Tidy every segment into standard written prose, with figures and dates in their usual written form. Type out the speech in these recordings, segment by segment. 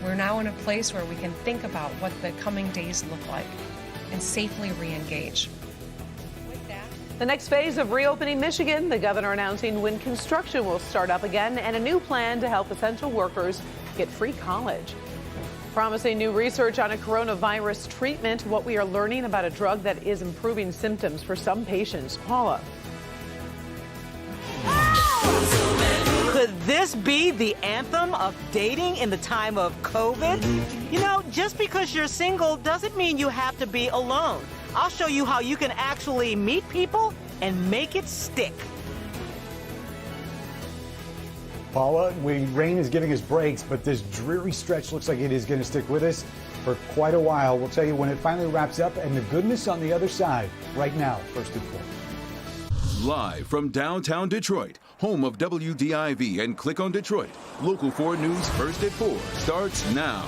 We're now in a place where we can think about what the coming days look like and safely re-engage. The next phase of reopening Michigan, the governor announcing when construction will start up again and a new plan to help essential workers get free college. Promising new research on a coronavirus treatment, what we are learning about a drug that is improving symptoms for some patients. Paula. Could this be the anthem of dating in the time of COVID? You know, just because you're single doesn't mean you have to be alone. I'll show you how you can actually meet people and make it stick. Paula, rain is giving us breaks, but this dreary stretch looks like it is going to stick with us for quite a while. We'll tell you when it finally wraps up and the goodness on the other side right now, first at 4. Live from downtown Detroit, home of WDIV and Click on Detroit, Local 4 News First at 4 starts now.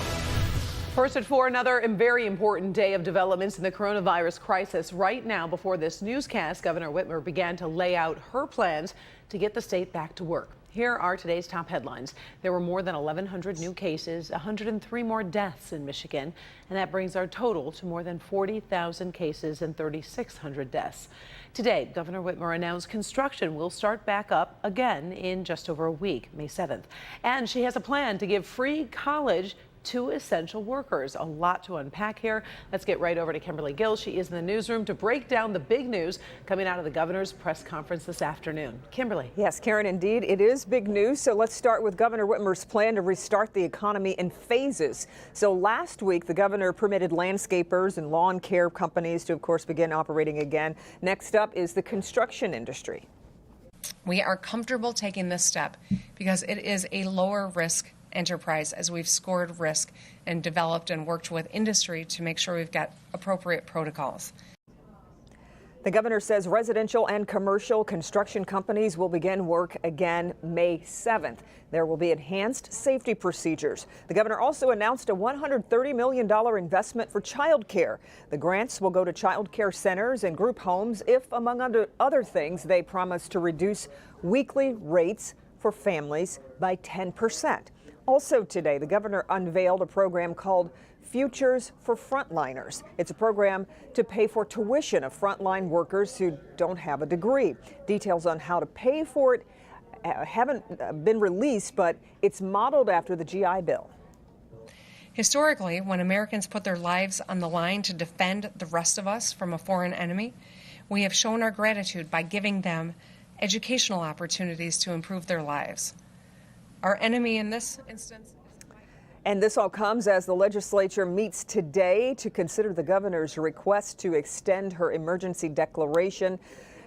First at 4, another very important day of developments in the coronavirus crisis. Right now, before this newscast, Governor Whitmer began to lay out her plans to get the state back to work. Here are today's top headlines. There were more than 1,100 new cases, 103 more deaths in Michigan, and that brings our total to more than 40,000 cases and 3,600 deaths. Today, Governor Whitmer announced construction will start back up again in just over a week, May 7th. And she has a plan to give free college to essential workers. A lot to unpack here. Let's get right over to Kimberly Gill. She is in the newsroom to break down the big news coming out of the governor's press conference this afternoon. Kimberly. Yes, Karen, indeed, it is big news. So let's start with Governor Whitmer's plan to restart the economy in phases. So last week, the governor permitted landscapers and lawn care companies to, of course, begin operating again. Next up is the construction industry. We are comfortable taking this step because it is a lower risk enterprise as we've scored risk and developed and worked with industry to make sure we've got appropriate protocols. The governor says residential and commercial construction companies will begin work again May 7th. There will be enhanced safety procedures. The governor also announced a $130 million investment for child care. The grants will go to child care centers and group homes if, among other things, they promise to reduce weekly rates for families by 10%. Also today, the governor unveiled a program called Futures for Frontliners. It's a program to pay for tuition of frontline workers who don't have a degree. Details on how to pay for it haven't been released, but it's modeled after the GI Bill. Historically, when Americans put their lives on the line to defend the rest of us from a foreign enemy, we have shown our gratitude by giving them educational opportunities to improve their lives. Our enemy in this instance. And this all comes as the legislature meets today to consider the governor's request to extend her emergency declaration.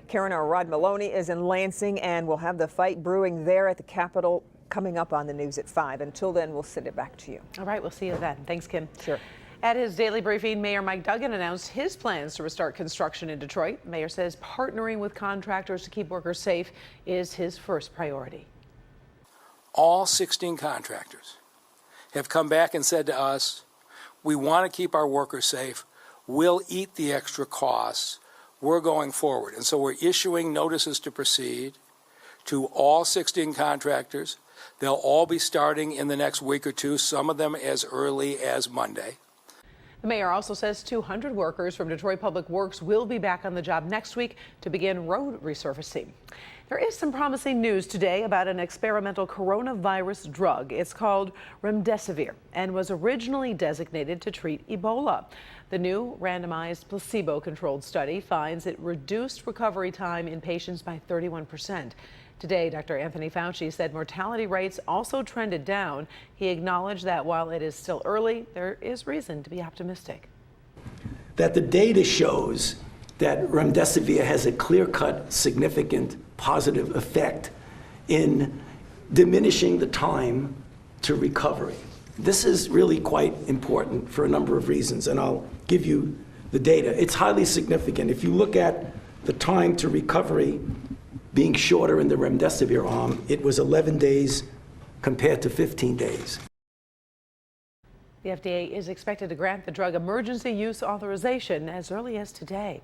Karen, our Rod Maloney is in Lansing, and we'll have the fight brewing there at the Capitol coming up on the news at 5. Until then, we'll send it back to you. All right, we'll see you then. Thanks, Kim. Sure. At his daily briefing, Mayor Mike Duggan announced his plans to restart construction in Detroit. The mayor says partnering with contractors to keep workers safe is his first priority. All 16 contractors have come back and said to us, we want to keep our workers safe. We'll eat the extra costs. We're going forward. And so we're issuing notices to proceed to all 16 contractors. They'll all be starting in the next week or two, some of them as early as Monday. The mayor also says 200 workers from Detroit Public Works will be back on the job next week to begin road resurfacing. There is some promising news today about an experimental coronavirus drug. It's called remdesivir and was originally designated to treat Ebola. The new randomized placebo-controlled study finds it reduced recovery time in patients by 31%. Today, Dr. Anthony Fauci said mortality rates also trended down. He acknowledged that while it is still early, there is reason to be optimistic. That the data shows that remdesivir has a clear-cut, significant positive effect in diminishing the time to recovery. This is really quite important for a number of reasons, and I'll give you the data. It's highly significant. If you look at the time to recovery being shorter in the remdesivir arm, it was 11 days compared to 15 days. The FDA is expected to grant the drug emergency use authorization as early as today.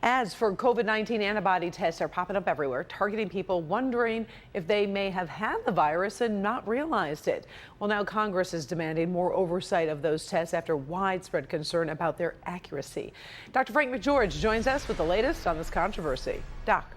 Ads for COVID-19 antibody tests are popping up everywhere, targeting people wondering if they may have had the virus and not realized it. Well, now Congress is demanding more oversight of those tests after widespread concern about their accuracy. Dr. Frank McGeorge joins us with the latest on this controversy. Doc.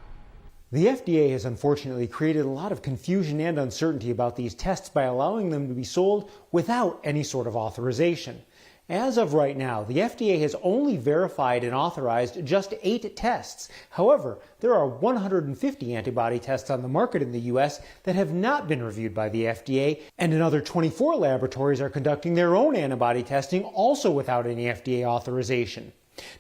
The FDA has unfortunately created a lot of confusion and uncertainty about these tests by allowing them to be sold without any sort of authorization. As of right now, the FDA has only verified and authorized just 8 tests. However, there are 150 antibody tests on the market in the U.S. that have not been reviewed by the FDA, and another 24 laboratories are conducting their own antibody testing, also without any FDA authorization.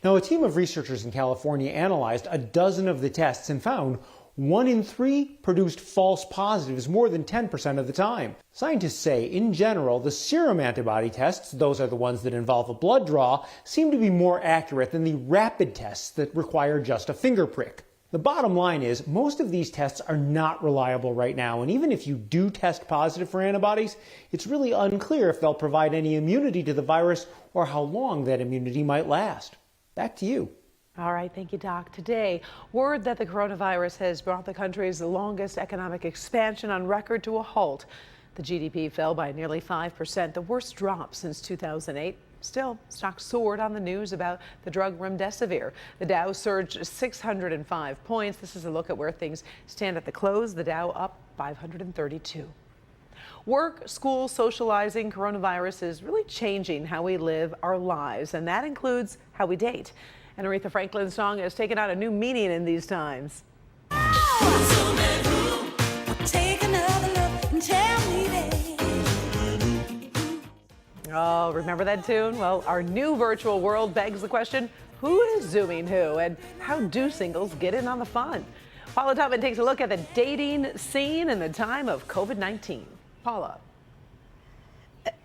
Now, a team of researchers in California analyzed a dozen of the tests and found 1 in 3 produced false positives more than 10% of the time. Scientists say, in general, the serum antibody tests, those are the ones that involve a blood draw, seem to be more accurate than the rapid tests that require just a finger prick. The bottom line is, most of these tests are not reliable right now, and even if you do test positive for antibodies, it's really unclear if they'll provide any immunity to the virus or how long that immunity might last. Back to you. All right, thank you, Doc. Today, word that the coronavirus has brought the country's longest economic expansion on record to a halt. The GDP fell by nearly 5%, the worst drop since 2008. Still, stocks soared on the news about the drug remdesivir. The Dow surged 605 points. This is a look at where things stand at the close. The Dow up 532. Work, school, socializing, coronavirus is really changing how we live our lives, and that includes how we date. And Aretha Franklin's song has taken on a new meaning in these times. Oh, remember that tune? Well, our new virtual world begs the question, who is Zooming who, and how do singles get in on the fun? Paula Tubman takes a look at the dating scene in the time of COVID-19. Paula.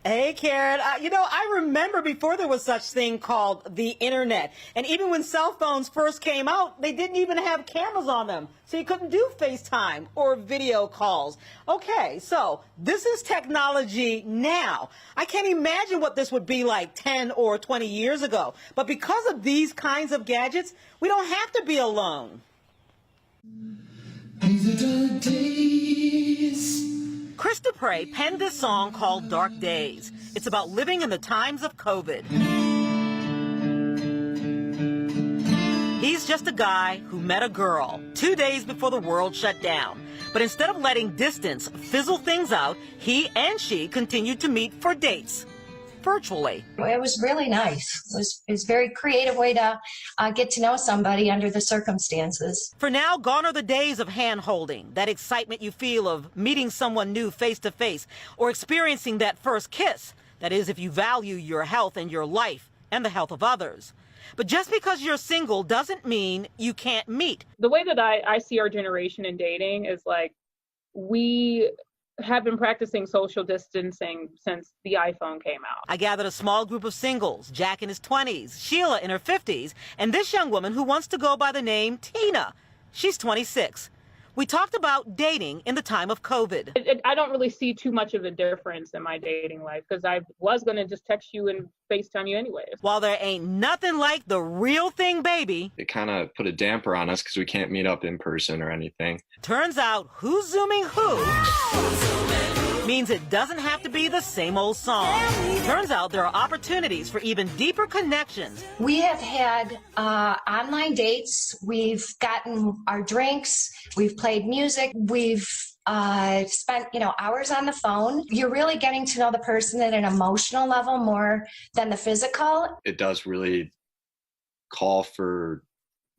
Hey, Karen. I remember before there was such thing called the internet. And even when cell phones first came out, they didn't even have cameras on them. So you couldn't do FaceTime or video calls. Okay, so this is technology now. I can't imagine what this would be like 10 or 20 years ago. But because of these kinds of gadgets, we don't have to be alone. These are dark days. Chris Dupre penned this song called Dark Days. It's about living in the times of COVID. He's just a guy who met a girl 2 days before the world shut down. But instead of letting distance fizzle things out, he and she continued to meet for dates. Virtually. It was really nice. It was a very creative way to get to know somebody under the circumstances. For now, gone are the days of hand-holding, that excitement you feel of meeting someone new face-to-face or experiencing that first kiss. That is, if you value your health and your life and the health of others. But just because you're single doesn't mean you can't meet. The way that I see our generation in dating is like we have been practicing social distancing since the iPhone came out. I gathered a small group of singles, Jack in his 20s, Sheila in her 50s, and this young woman who wants to go by the name Tina. She's 26. We talked about dating in the time of COVID. I don't really see too much of a difference in my dating life because I was going to just text you and FaceTime you anyways. While there ain't nothing like the real thing, baby. It kind of put a damper on us because we can't meet up in person or anything. Turns out who's Zooming who means it doesn't have to be the same old song. Turns out there are opportunities for even deeper connections. We have had online dates. We've gotten our drinks. We've played music. We've spent, hours on the phone. You're really getting to know the person at an emotional level more than the physical. It does really call for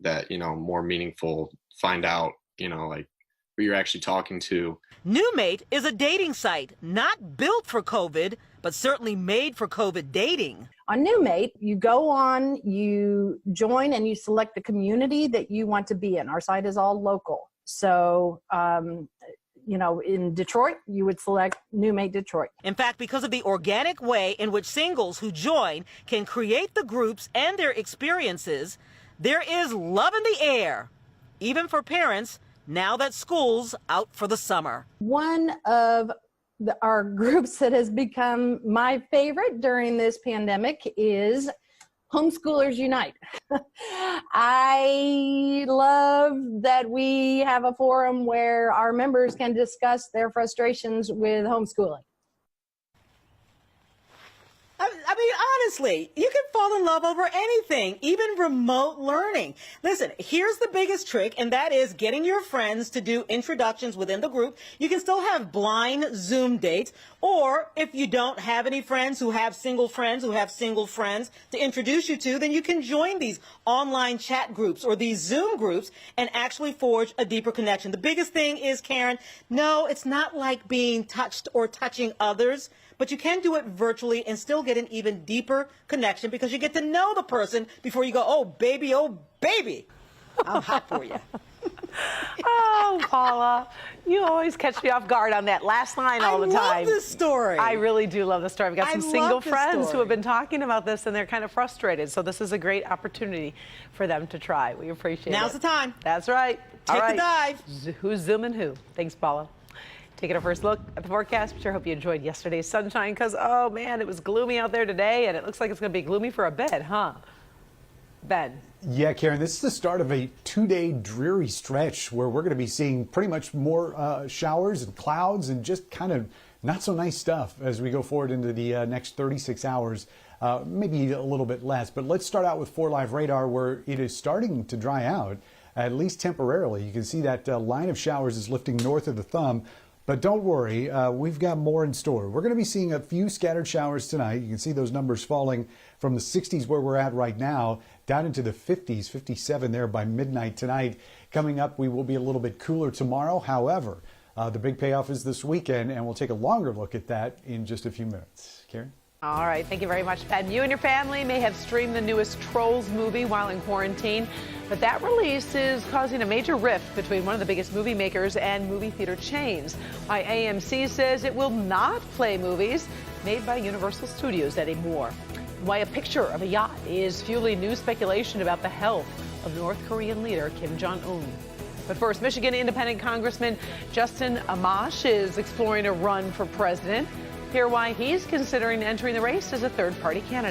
that, more meaningful, find out, like who you're actually talking to. NewMate is a dating site not built for COVID, but certainly made for COVID dating. On NewMate, you go on, you join, and you select the community that you want to be in. Our site is all local. So, in Detroit, you would select NewMate Detroit. In fact, because of the organic way in which singles who join can create the groups and their experiences, there is love in the air, even for parents now that school's out for the summer. One of our groups that has become my favorite during this pandemic is Homeschoolers Unite. I love that we have a forum where our members can discuss their frustrations with homeschooling. I mean, honestly, you can fall in love over anything, even remote learning. Listen, here's the biggest trick, and that is getting your friends to do introductions within the group. You can still have blind Zoom dates, or if you don't have any friends who have single friends to introduce you to, then you can join these online chat groups or these Zoom groups and actually forge a deeper connection. The biggest thing is, Karen, no, it's not like being touched or touching others, but you can do it virtually and still get an even deeper connection because you get to know the person before you go, oh, baby, I'm hot for you. Oh, Paula, you always catch me off guard on that last line all the time. I love this story. I really do love the story. I've got some single friends who have been talking about this, and they're kind of frustrated. So this is a great opportunity for them to try. We appreciate it. Now's the time. That's right. Take the dive. Who's zooming who? Thanks, Paula. Taking a first look at the forecast. Sure hope you enjoyed yesterday's sunshine because, oh, man, it was gloomy out there today, and it looks like it's going to be gloomy for a bit, huh? Ben. Yeah, Karen, this is the start of a 2-day dreary stretch where we're going to be seeing pretty much more showers and clouds and just kind of not so nice stuff as we go forward into the next 36 hours, maybe a little bit less. But let's start out with 4 Live radar where it is starting to dry out, at least temporarily. You can see that line of showers is lifting north of the thumb. But don't worry, we've got more in store. We're going to be seeing a few scattered showers tonight. You can see those numbers falling from the 60s where we're at right now down into the 50s, 57 there by midnight tonight. Coming up, we will be a little bit cooler tomorrow. However, the big payoff is this weekend, and we'll take a longer look at that in just a few minutes. Karen? All right, thank you very much, Ben. You and your family may have streamed the newest Trolls movie while in quarantine, but that release is causing a major rift between one of the biggest movie makers and movie theater chains. Why AMC says it will not play movies made by Universal Studios anymore. Why a picture of a yacht is fueling new speculation about the health of North Korean leader Kim Jong-un. But first, Michigan Independent Congressman Justin Amash is exploring a run for president. Hear why he's considering entering the race as a third-party candidate.